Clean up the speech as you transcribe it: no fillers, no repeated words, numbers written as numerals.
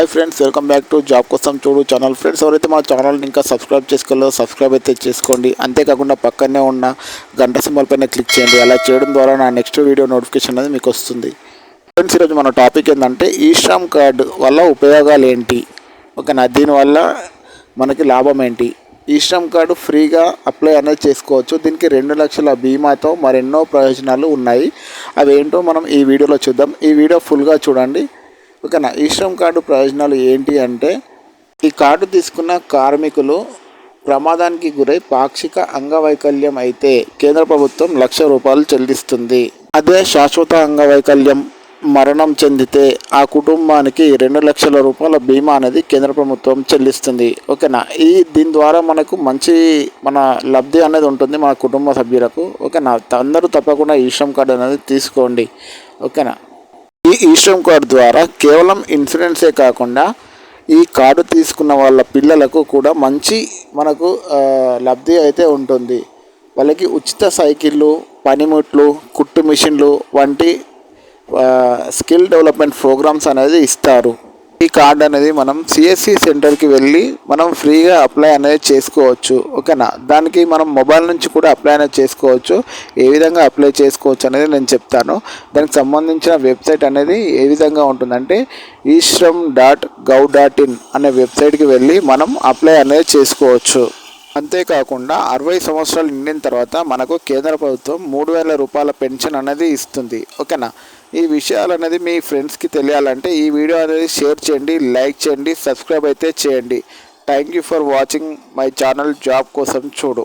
Hi friends, welcome back to job కోసం చూడు channel. Friends, ఎవరైతే మా ఛానల్ని ఇంకా సబ్స్క్రైబ్ చేసుకోలేదో సబ్స్క్రైబ్ అయితే చేసుకోండి. అంతేకాకుండా పక్కనే ఉన్న గంట సింబల్ పైన క్లిక్ చేయండి. అలా చేయడం ద్వారా నా నెక్స్ట్ వీడియో నోటిఫికేషన్ అనేది మీకు వస్తుంది. ఫ్రెండ్స్, ఈరోజు మన టాపిక్ ఏంటంటే ఈ శ్రమ్ కార్డు వల్ల ఉపయోగాలు ఏంటి, ఓకేనా, దీనివల్ల మనకి లాభం ఏంటి. ఈ శ్రమ్ కార్డు ఫ్రీగా అప్లై అనేది చేసుకోవచ్చు. దీనికి 2 లక్షల బీమాతో మరెన్నో ప్రయోజనాలు ఉన్నాయి. అవి ఏంటో మనం ఈ వీడియోలో చూద్దాం. ఈ వీడియో ఫుల్గా చూడండి, ఓకేనా. ఈ శ్రమ్ కార్డు ప్రయోజనాలు ఏంటి అంటే, ఈ కార్డు తీసుకున్న కార్మికులు ప్రమాదానికి గురై పాక్షిక అంగవైకల్యం అయితే కేంద్ర ప్రభుత్వం ₹1,00,000 చెల్లిస్తుంది. అదే శాశ్వత అంగవైకల్యం మరణం చెందితే ఆ కుటుంబానికి ₹2,00,000 బీమా అనేది కేంద్ర ప్రభుత్వం చెల్లిస్తుంది, ఓకేనా. దీని ద్వారా మనకు మంచి లబ్ధి అనేది ఉంటుంది మన కుటుంబ సభ్యులకు, ఓకేనా. అందరూ తప్పకుండా ఈ శ్రమ్ కార్డు అనేది తీసుకోండి, ఓకేనా. ఈ శ్రమ్ కార్డు ద్వారా కేవలం ఇన్సూరెన్సే కాకుండా ఈ కార్డు తీసుకున్న వాళ్ళ పిల్లలకు కూడా మంచి మనకు లబ్ధి అయితే ఉంటుంది. వాళ్ళకి ఉచిత సైకిళ్ళు, పనిముట్లు, కుట్టు మిషన్లు వంటి స్కిల్ డెవలప్మెంట్ ప్రోగ్రామ్స్ అనేది ఇస్తారు. ఈ కార్డు అనేది మనం సిఎస్సి సెంటర్కి వెళ్ళి మనం ఫ్రీగా అప్లై అనేది చేసుకోవచ్చు, ఓకేనా. దానికి మనం మొబైల్ నుంచి కూడా అప్లై అనేది చేసుకోవచ్చు. ఏ విధంగా అప్లై చేసుకోవచ్చు అనేది నేను చెప్తాను. దానికి సంబంధించిన వెబ్సైట్ అనేది ఏ విధంగా ఉంటుందంటే eShram.gov.in అనే వెబ్సైట్కి వెళ్ళి మనం అప్లై అనేది చేసుకోవచ్చు. అంతేకాకుండా 60 సంవత్సరాలు నిండిన తర్వాత మనకు కేంద్ర ప్రభుత్వం ₹3,000 పెన్షన్ అనేది ఇస్తుంది, ఓకేనా. ఈ విషయాలు అనేది మీ ఫ్రెండ్స్కి తెలియాలంటే ఈ వీడియో అనేది షేర్ చేయండి, లైక్ చేయండి, సబ్స్క్రైబ్ అయితే చేయండి. Thank you for watching my channel job కోసం చూడు.